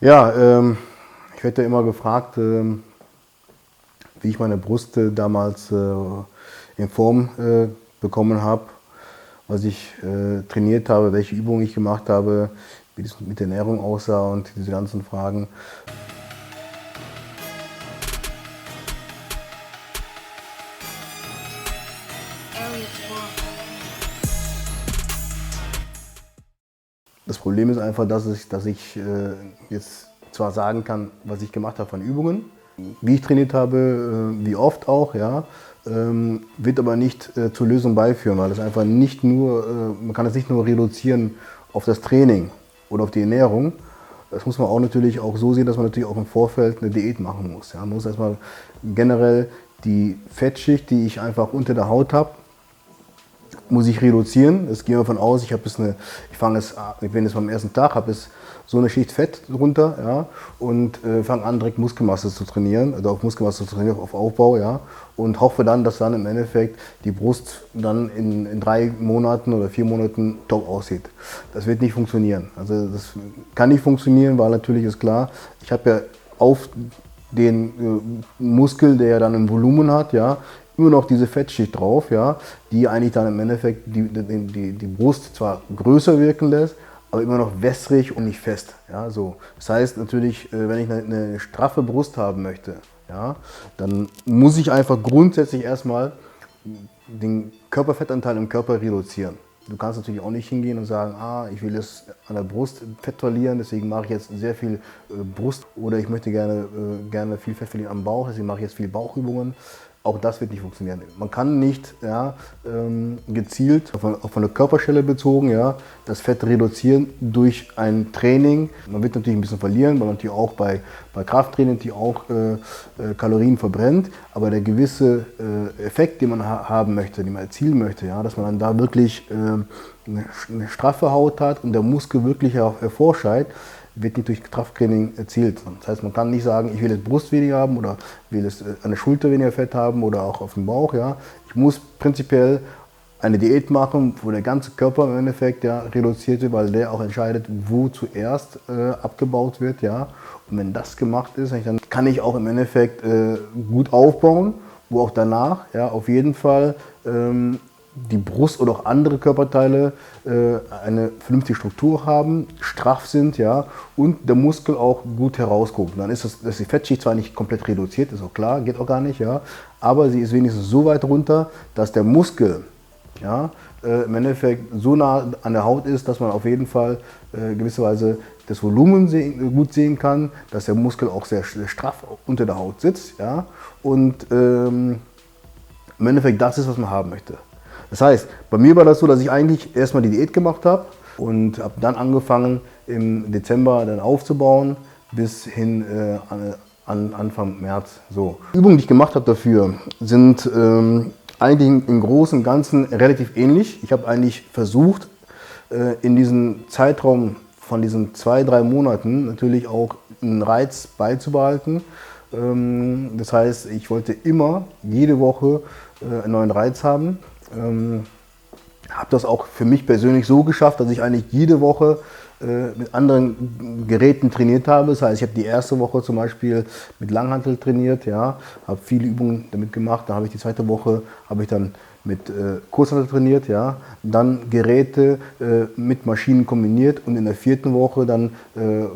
Ja, ich werde ja immer gefragt, wie ich meine Brust damals in Form bekommen habe, was ich trainiert habe, welche Übungen ich gemacht habe, wie das mit der Ernährung aussah und diese ganzen Fragen. Das Problem ist einfach, dass ich jetzt zwar sagen kann, was ich gemacht habe von Übungen, wie ich trainiert habe, wie oft auch, ja, wird aber nicht zur Lösung beiführen, weil es einfach nicht nur, man kann es nicht nur reduzieren auf das Training oder auf die Ernährung. Das muss man auch natürlich auch so sehen, dass man natürlich auch im Vorfeld eine Diät machen muss. Ja. Man muss erstmal generell die Fettschicht, die ich einfach unter der Haut habe, muss ich reduzieren. Es geht davon aus, ich bin jetzt beim ersten Tag, habe jetzt so eine Schicht Fett drunter, ja, und fange an, direkt Muskelmasse zu trainieren, also auf Muskelmasse zu trainieren, auf Aufbau, ja, und hoffe dann, dass dann im Endeffekt die Brust dann in 3 Monaten oder 4 Monaten top aussieht. Das wird nicht funktionieren. Also das kann nicht funktionieren, weil natürlich ist klar, ich habe ja auf den Muskel, der ja dann ein Volumen hat, ja, immer noch diese Fettschicht drauf, ja, die eigentlich dann im Endeffekt die Brust zwar größer wirken lässt, aber immer noch wässrig und nicht fest. Ja, so. Das heißt natürlich, wenn ich eine straffe Brust haben möchte, ja, dann muss ich einfach grundsätzlich erstmal den Körperfettanteil im Körper reduzieren. Du kannst natürlich auch nicht hingehen und sagen, ich will jetzt an der Brust Fett verlieren, deswegen mache ich jetzt sehr viel Brust, oder ich möchte gerne viel Fett verlieren am Bauch, deswegen mache ich jetzt viel Bauchübungen. Auch das wird nicht funktionieren. Man kann nicht gezielt auf eine Körperstelle bezogen, ja, das Fett reduzieren durch ein Training. Man wird natürlich ein bisschen verlieren, weil man natürlich auch bei Krafttraining natürlich auch Kalorien verbrennt. Aber der gewisse Effekt, den man haben möchte, den man erzielen möchte, ja, dass man dann da wirklich eine straffe Haut hat und der Muskel wirklich hervorscheint, wird nicht durch Krafttraining erzielt. Das heißt, man kann nicht sagen, ich will jetzt Brust weniger haben oder will jetzt an der Schulter weniger Fett haben oder auch auf dem Bauch. Ja. Ich muss prinzipiell eine Diät machen, wo der ganze Körper im Endeffekt reduziert wird, weil der auch entscheidet, wo zuerst abgebaut wird. Ja. Und wenn das gemacht ist, dann kann ich auch im Endeffekt gut aufbauen, wo auch danach auf jeden Fall die Brust oder auch andere Körperteile eine vernünftige Struktur haben, straff sind, ja, und der Muskel auch gut herausguckt. Dann ist die Fettschicht zwar nicht komplett reduziert, ist auch klar, geht auch gar nicht, ja, aber sie ist wenigstens so weit runter, dass der Muskel im Endeffekt so nah an der Haut ist, dass man auf jeden Fall gewisserweise das Volumen gut sehen kann, dass der Muskel auch sehr straff unter der Haut sitzt, ja, und im Endeffekt das ist, was man haben möchte. Das heißt, bei mir war das so, dass ich eigentlich erstmal die Diät gemacht habe und habe dann angefangen im Dezember dann aufzubauen bis hin an Anfang März. So. Die Übungen, die ich gemacht habe dafür, sind eigentlich im Großen und Ganzen relativ ähnlich. Ich habe eigentlich versucht, in diesem Zeitraum von diesen 2-3 Monaten natürlich auch einen Reiz beizubehalten. Das heißt, ich wollte immer jede Woche einen neuen Reiz haben. Habe das auch für mich persönlich so geschafft, dass ich eigentlich jede Woche mit anderen Geräten trainiert habe. Das heißt, ich habe die erste Woche zum Beispiel mit Langhantel trainiert, ja, habe viele Übungen damit gemacht. Dann habe ich die zweite Woche habe ich dann mit Kurzhantel trainiert, ja, dann Geräte mit Maschinen kombiniert und in der 4. Woche dann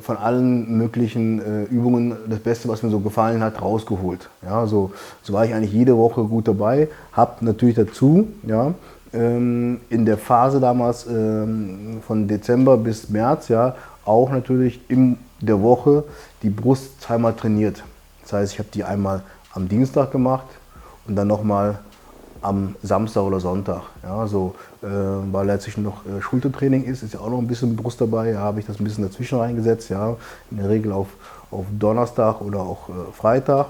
von allen möglichen Übungen das Beste, was mir so gefallen hat, rausgeholt. Ja, so war ich eigentlich jede Woche gut dabei, habe natürlich dazu, ja, in der Phase damals von Dezember bis März, ja, auch natürlich in der Woche die Brust zweimal trainiert. Das heißt, ich habe die einmal am Dienstag gemacht und dann nochmal am Samstag oder Sonntag. Ja, so, weil letztlich noch Schultertraining ist ja auch noch ein bisschen Brust dabei. Ja, habe ich das ein bisschen dazwischen reingesetzt. Ja, in der Regel auf Donnerstag oder auch Freitag.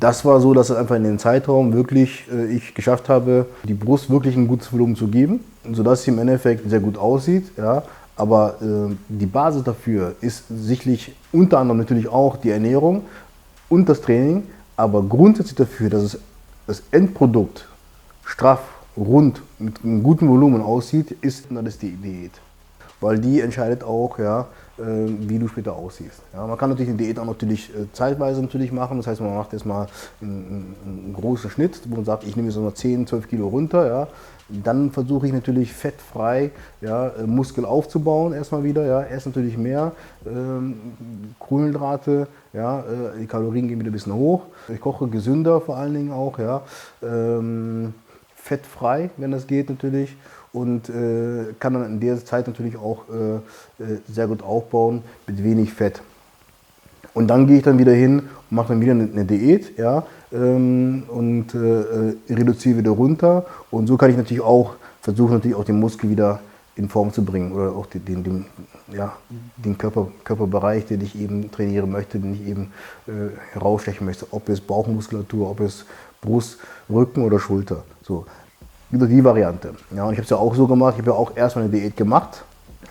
das war so, dass einfach in dem Zeitraum wirklich ich geschafft habe, die Brust wirklich ein gutes Volumen zu geben, sodass sie im Endeffekt sehr gut aussieht. Ja. Aber die Basis dafür ist sicherlich unter anderem natürlich auch die Ernährung und das Training, aber grundsätzlich dafür, dass es das Endprodukt straff, rund, mit einem guten Volumen aussieht, ist das die Diät. Weil die entscheidet auch, ja, wie du später aussiehst. Ja, man kann natürlich eine Diät auch natürlich zeitweise natürlich machen. Das heißt, man macht erstmal einen großen Schnitt, wo man sagt, ich nehme jetzt noch 10, 12 Kilo runter. Ja. Dann versuche ich natürlich fettfrei, ja, Muskel aufzubauen erstmal wieder. Ja. Erst natürlich mehr Kohlenhydrate, ja, die Kalorien gehen wieder ein bisschen hoch. Ich koche gesünder vor allen Dingen auch. Ja. Fettfrei, wenn das geht natürlich, und kann dann in der Zeit natürlich auch sehr gut aufbauen mit wenig Fett. Und dann gehe ich dann wieder hin und mache dann wieder eine Diät, ja, und reduziere wieder runter. Und so kann ich natürlich auch versuchen, natürlich auch den Muskel wieder in Form zu bringen oder auch den Körperbereich, den ich eben trainieren möchte, den ich eben herausstechen möchte. Ob es Bauchmuskulatur, ob es Brust, Rücken oder Schulter. So, die Variante. Ja, und ich habe es ja auch so gemacht, ich habe ja auch erstmal eine Diät gemacht,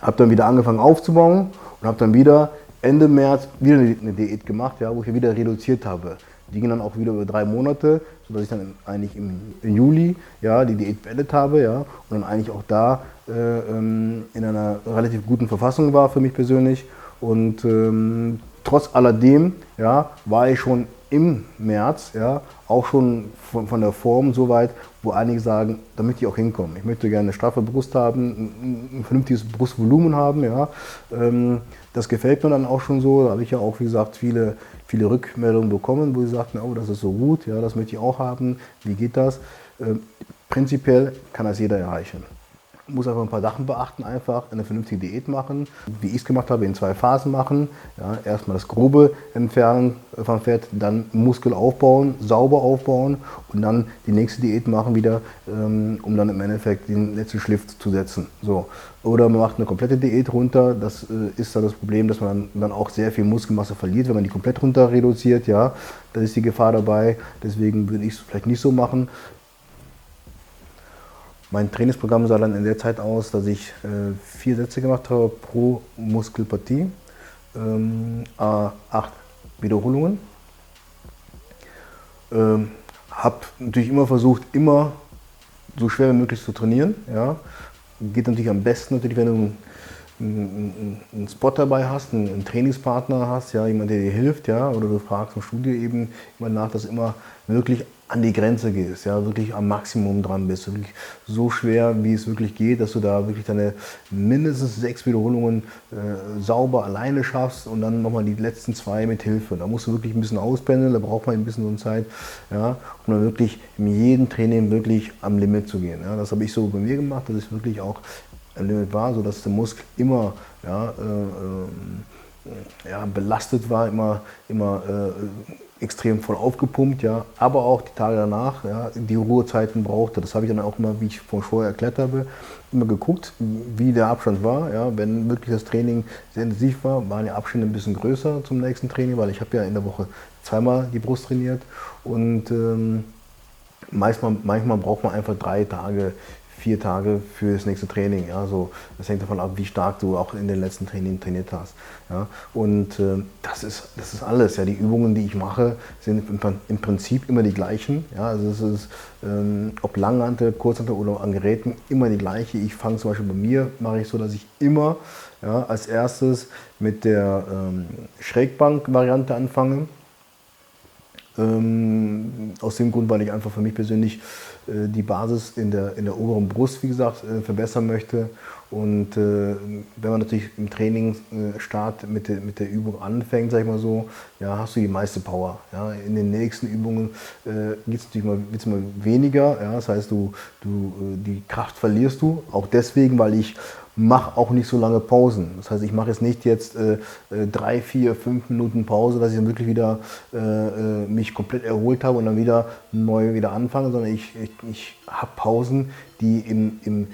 habe dann wieder angefangen aufzubauen und habe dann wieder Ende März wieder eine Diät gemacht, ja, wo ich wieder reduziert habe. Die ging dann auch wieder über 3 Monate, sodass ich dann eigentlich im Juli, ja, die Diät beendet habe, ja, und dann eigentlich auch da in einer relativ guten Verfassung war für mich persönlich. Und trotz alledem, ja, war ich schon im März, ja, auch schon von der Form so weit, wo einige sagen, da möchte ich auch hinkommen. Ich möchte gerne eine straffe Brust haben, ein vernünftiges Brustvolumen haben. Ja. Das gefällt mir dann auch schon so. Da habe ich ja auch, wie gesagt, viele Rückmeldungen bekommen, wo sie sagten, oh, das ist so gut, ja, das möchte ich auch haben. Wie geht das? Prinzipiell kann das jeder erreichen. Muss einfach ein paar Sachen beachten, einfach eine vernünftige Diät machen, wie ich es gemacht habe, in 2 Phasen machen. Ja, erstmal das Grobe entfernen vom Fett, dann Muskel aufbauen, sauber aufbauen und dann die nächste Diät machen wieder, um dann im Endeffekt den letzten Schliff zu setzen. So. Oder man macht eine komplette Diät runter, das ist dann das Problem, dass man dann auch sehr viel Muskelmasse verliert, wenn man die komplett runter reduziert. Ja, das ist die Gefahr dabei, deswegen würde ich es vielleicht nicht so machen. Mein Trainingsprogramm sah dann in der Zeit aus, dass ich 4 Sätze gemacht habe pro Muskelpartie, 8 Wiederholungen. Habe natürlich immer versucht, immer so schwer wie möglich zu trainieren. Ja. Geht natürlich am besten, natürlich, wenn du einen Spot dabei hast, einen Trainingspartner hast, ja, jemand, der dir hilft, ja, oder du fragst im Studio eben immer nach, dass du immer wirklich an die Grenze gehst, ja, wirklich am Maximum dran bist, wirklich so schwer, wie es wirklich geht, dass du da wirklich deine mindestens 6 Wiederholungen sauber alleine schaffst und dann nochmal die letzten 2 mit Hilfe. Da musst du wirklich ein bisschen auspendeln, da braucht man ein bisschen so eine Zeit, ja, um dann wirklich in jedem Training wirklich am Limit zu gehen. Ja. Das habe ich so bei mir gemacht, dass ich wirklich auch am Limit war, sodass der Muskel immer belastet war, immer extrem voll aufgepumpt, ja, aber auch die Tage danach, ja, die Ruhezeiten brauchte. Das habe ich dann auch immer, wie ich vorher erklärt habe, immer geguckt, wie der Abstand war. Ja. Wenn wirklich das Training sehr intensiv war, waren die Abstände ein bisschen größer zum nächsten Training, weil ich habe ja in der Woche 2-mal die Brust trainiert und manchmal braucht man einfach 3 Tage, 4 Tage für das nächste Training. Ja, so, das hängt davon ab, wie stark du auch in den letzten Trainings trainiert hast. Ja, und das ist alles. Ja, die Übungen, die ich mache, sind im Prinzip immer die gleichen. Ja, also es ist, ob Langhantel, Kurzhantel oder an Geräten, immer die gleiche. Ich fange zum Beispiel bei mir, mache ich so, dass ich immer als erstes mit der Schrägbank-Variante anfange. Aus dem Grund, weil ich einfach für mich persönlich die Basis in der oberen Brust, wie gesagt, verbessern möchte. Und wenn man natürlich im Trainingsstart mit der Übung anfängt, sag ich mal so, ja, hast du die meiste Power. Ja. In den nächsten Übungen wird's mal weniger. Ja. Das heißt, die Kraft verlierst du. Auch deswegen, weil ich mache auch nicht so lange Pausen. Das heißt, ich mache jetzt 3, 4, 5 Minuten Pause, dass ich dann wirklich wieder mich komplett erholt habe und dann neu anfange, sondern ich habe Pausen, die in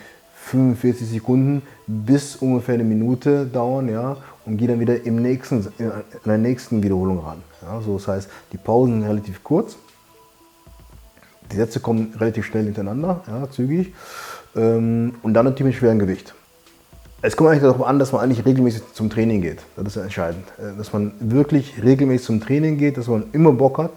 45 Sekunden bis ungefähr 1 Minute dauern, ja, und gehe dann wieder in der nächsten Wiederholung ran. Ja, so, das heißt, die Pausen sind relativ kurz. Die Sätze kommen relativ schnell hintereinander, ja, zügig. Und dann natürlich mit schwerem Gewicht. Es kommt eigentlich darauf an, dass man eigentlich regelmäßig zum Training geht. Das ist ja entscheidend. Dass man wirklich regelmäßig zum Training geht, dass man immer Bock hat,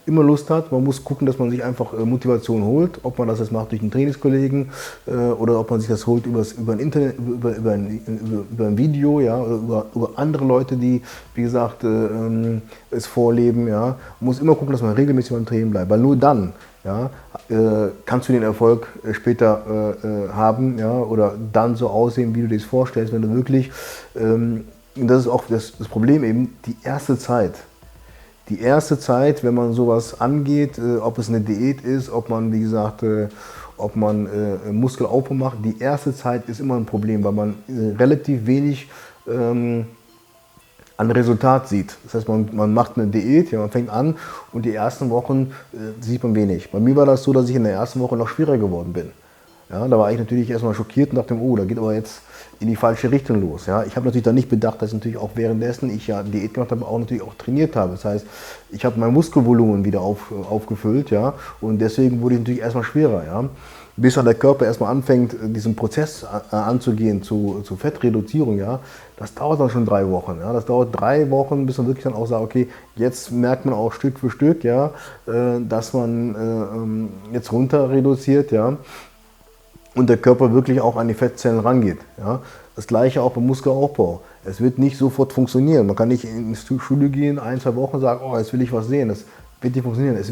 immer Lust hat. Man muss gucken, dass man sich einfach Motivation holt. Ob man das jetzt macht durch einen Trainingskollegen oder ob man sich das holt über ein Internet, über ein Video, ja, oder über andere Leute, die, wie gesagt, es vorleben. Ja. Man muss immer gucken, dass man regelmäßig beim Training bleibt. Weil nur dann, ja, kannst du den Erfolg später haben, ja, oder dann so aussehen, wie du dir das vorstellst, wenn du wirklich, und das ist auch das Problem eben, die erste Zeit, wenn man sowas angeht, ob es eine Diät ist, ob man, wie gesagt, ob man Muskelaufbau macht, die erste Zeit ist immer ein Problem, weil man relativ wenig an Resultat sieht. Das heißt, man macht eine Diät, ja, man fängt an und die ersten Wochen sieht man wenig. Bei mir war das so, dass ich in der ersten Woche noch schwieriger geworden bin. Ja, da war ich natürlich erstmal schockiert und dachte, oh, da geht aber jetzt in die falsche Richtung los. Ja. Ich habe natürlich dann nicht bedacht, dass natürlich auch währenddessen ich ja Diät gemacht habe, auch natürlich auch trainiert habe. Das heißt, ich habe mein Muskelvolumen wieder aufgefüllt, ja, und deswegen wurde ich natürlich erstmal schwerer. Ja. Bis dann der Körper erstmal anfängt, diesen Prozess anzugehen zu Fettreduzierung, ja, das dauert dann schon 3 Wochen. Ja. Das dauert 3 Wochen, bis man wirklich dann auch sagt, okay, jetzt merkt man auch Stück für Stück, ja, dass man jetzt runter reduziert, ja, und der Körper wirklich auch an die Fettzellen rangeht. Ja. Das gleiche auch beim Muskelaufbau. Es wird nicht sofort funktionieren. Man kann nicht ins Studio gehen, 1, 2 Wochen sagen, oh, jetzt will ich was sehen. Das wird nicht funktionieren. Es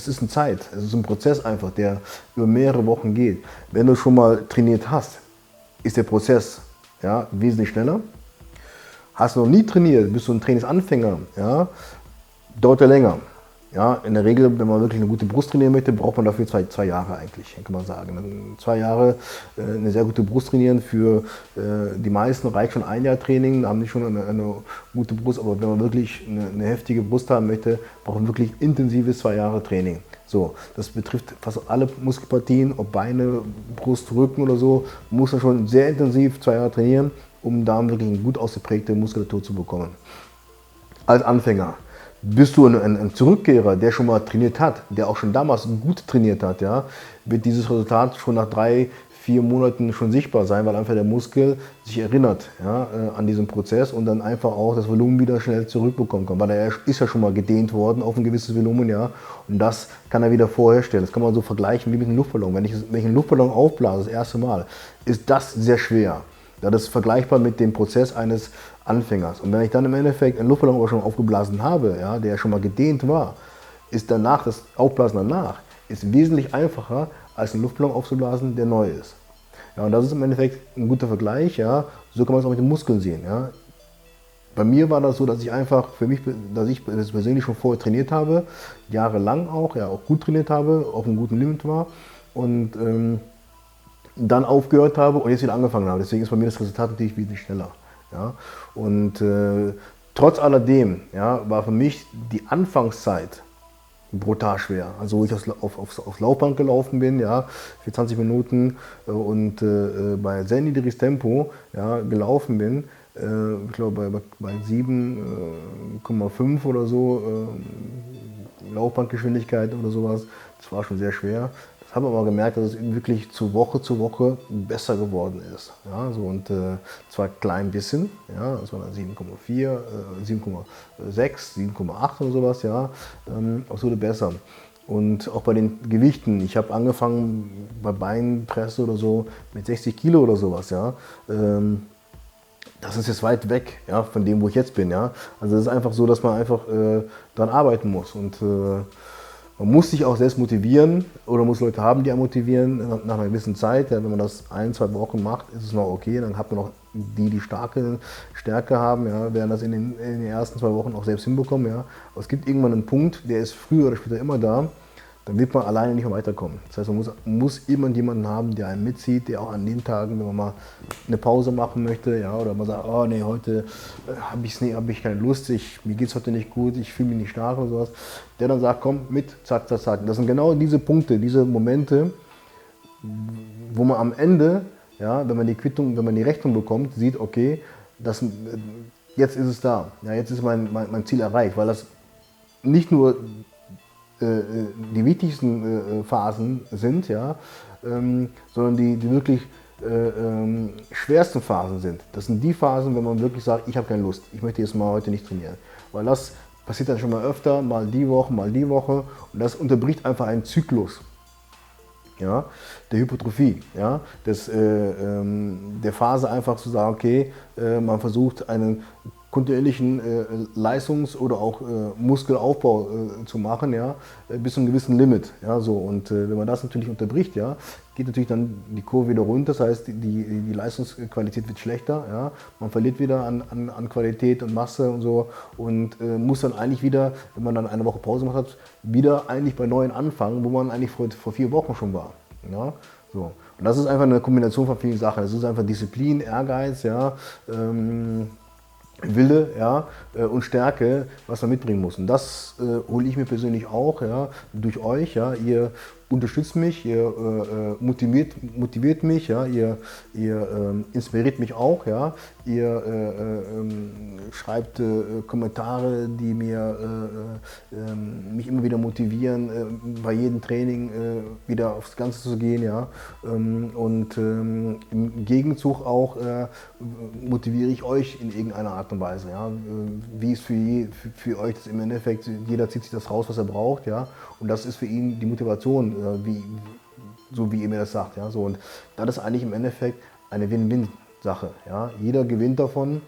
ist eine Zeit, es ist ein Prozess einfach, der über mehrere Wochen geht. Wenn du schon mal trainiert hast, ist der Prozess, ja, wesentlich schneller. Hast du noch nie trainiert, bist du ein Trainingsanfänger, ja, dauert er länger. Ja, in der Regel, wenn man wirklich eine gute Brust trainieren möchte, braucht man dafür 2 Jahre eigentlich, kann man sagen. 2 Jahre eine sehr gute Brust trainieren. Für die meisten reicht schon 1 Jahr Training, da haben die schon eine gute Brust. Aber wenn man wirklich eine heftige Brust haben möchte, braucht man wirklich intensives 2 Jahre Training. So, das betrifft fast alle Muskelpartien, ob Beine, Brust, Rücken oder so, muss man schon sehr intensiv 2 Jahre trainieren, um da wirklich eine gut ausgeprägte Muskulatur zu bekommen. Als Anfänger. Bist du ein Zurückkehrer, der schon mal trainiert hat, der auch schon damals gut trainiert hat, ja, wird dieses Resultat schon nach 3, 4 Monaten schon sichtbar sein, weil einfach der Muskel sich erinnert, ja, an diesen Prozess und dann einfach auch das Volumen wieder schnell zurückbekommen kann, weil er ist ja schon mal gedehnt worden auf ein gewisses Volumen, ja, und das kann er wieder vorherstellen. Das kann man so vergleichen wie mit einem Luftballon. Wenn ich einen Luftballon aufblase, das erste Mal, ist das sehr schwer. Ja, das ist vergleichbar mit dem Prozess eines Anfängers. Und wenn ich dann im Endeffekt einen Luftballon aber schon aufgeblasen habe, ja, der schon mal gedehnt war, ist danach, das Aufblasen danach, ist wesentlich einfacher, als einen Luftballon aufzublasen, der neu ist. Ja, und das ist im Endeffekt ein guter Vergleich. Ja. So kann man es auch mit den Muskeln sehen. Ja. Bei mir war das so, dass ich einfach für mich, dass ich das persönlich schon vorher trainiert habe, jahrelang auch, ja, auch gut trainiert habe, auf einem guten Limit war und dann aufgehört habe und jetzt wieder angefangen habe. Deswegen ist bei mir das Resultat natürlich wesentlich schneller. Ja. Und trotz alledem, ja, war für mich die Anfangszeit brutal schwer. Also wo ich aufs Laufband gelaufen bin, ja, für 20 Minuten und bei sehr niedriges Tempo, ja, gelaufen bin, ich glaube bei 7,5 oder so Laufbandgeschwindigkeit oder sowas, das war schon sehr schwer. Ich habe aber gemerkt, dass es wirklich zu Woche besser geworden ist. Ja, so, und zwar ein klein bisschen, ja, das war dann 7,4, 7,6, 7,8 oder sowas, ja, aber es wurde besser. Und auch bei den Gewichten, ich habe angefangen bei Beinpresse oder so mit 60 Kilo oder sowas, ja. Das ist jetzt weit weg, ja, von dem, wo ich jetzt bin, ja. Also es ist einfach so, dass man einfach daran arbeiten muss und man muss sich auch selbst motivieren oder muss Leute haben, die einen motivieren nach einer gewissen Zeit. Ja, wenn man das 1, 2 Wochen macht, ist es noch okay. Dann hat man noch die Stärke haben, ja, werden das in den ersten 2 Wochen auch selbst hinbekommen. Ja. Aber es gibt irgendwann einen Punkt, der ist früher oder später immer da. Dann wird man alleine nicht mehr weiterkommen. Das heißt, man muss immer jemanden haben, der einen mitzieht, der auch an den Tagen, wenn man mal eine Pause machen möchte, ja, oder man sagt, oh nee, heute habe ich keine Lust, mir geht es heute nicht gut, ich fühle mich nicht stark oder sowas, der dann sagt, komm mit, zack, zack, zack. Das sind genau diese Punkte, diese Momente, wo man am Ende, ja, wenn man die Rechnung bekommt, sieht, okay, jetzt ist es da, ja, jetzt ist mein Ziel erreicht, weil das nicht nur die wichtigsten Phasen sind, ja, sondern die wirklich schwersten Phasen sind. Das sind die Phasen, wenn man wirklich sagt, ich habe keine Lust, ich möchte jetzt mal heute nicht trainieren. Weil das passiert dann schon mal öfter, mal die Woche und das unterbricht einfach einen Zyklus, ja, der Hypertrophie, ja, der Phase einfach zu sagen, okay, man versucht einen kontinuierlichen Leistungs- oder auch Muskelaufbau zu machen, ja, bis zu einem gewissen Limit. Ja, so. Und wenn man das natürlich unterbricht, ja, geht natürlich dann die Kurve wieder runter, das heißt, die Leistungsqualität wird schlechter, ja, man verliert wieder an Qualität und Masse und so und muss dann eigentlich wieder, wenn man dann eine Woche Pause gemacht hat, wieder eigentlich bei Neuen anfangen, wo man eigentlich vor 4 Wochen schon war. Ja, so. Und das ist einfach eine Kombination von vielen Sachen. Das ist einfach Disziplin, Ehrgeiz, ja, Wille, ja, und Stärke, was man mitbringen muss. Und das hole ich mir persönlich auch, ja, durch euch. Ja. Ihr unterstützt mich, ihr motiviert mich, ja, ihr inspiriert mich auch. Ja. Ihr schreibt Kommentare, die mich immer wieder motivieren, bei jedem Training wieder aufs Ganze zu gehen. Ja. Und im Gegenzug auch motiviere ich euch in irgendeiner Art und Weise. Ja. Wie es für euch das im Endeffekt, jeder zieht sich das raus, was er braucht. Ja. Und das ist für ihn die Motivation, so wie ihr mir das sagt. Ja. So, und das ist eigentlich im Endeffekt eine Win-Win-Sache. Ja. Jeder gewinnt davon.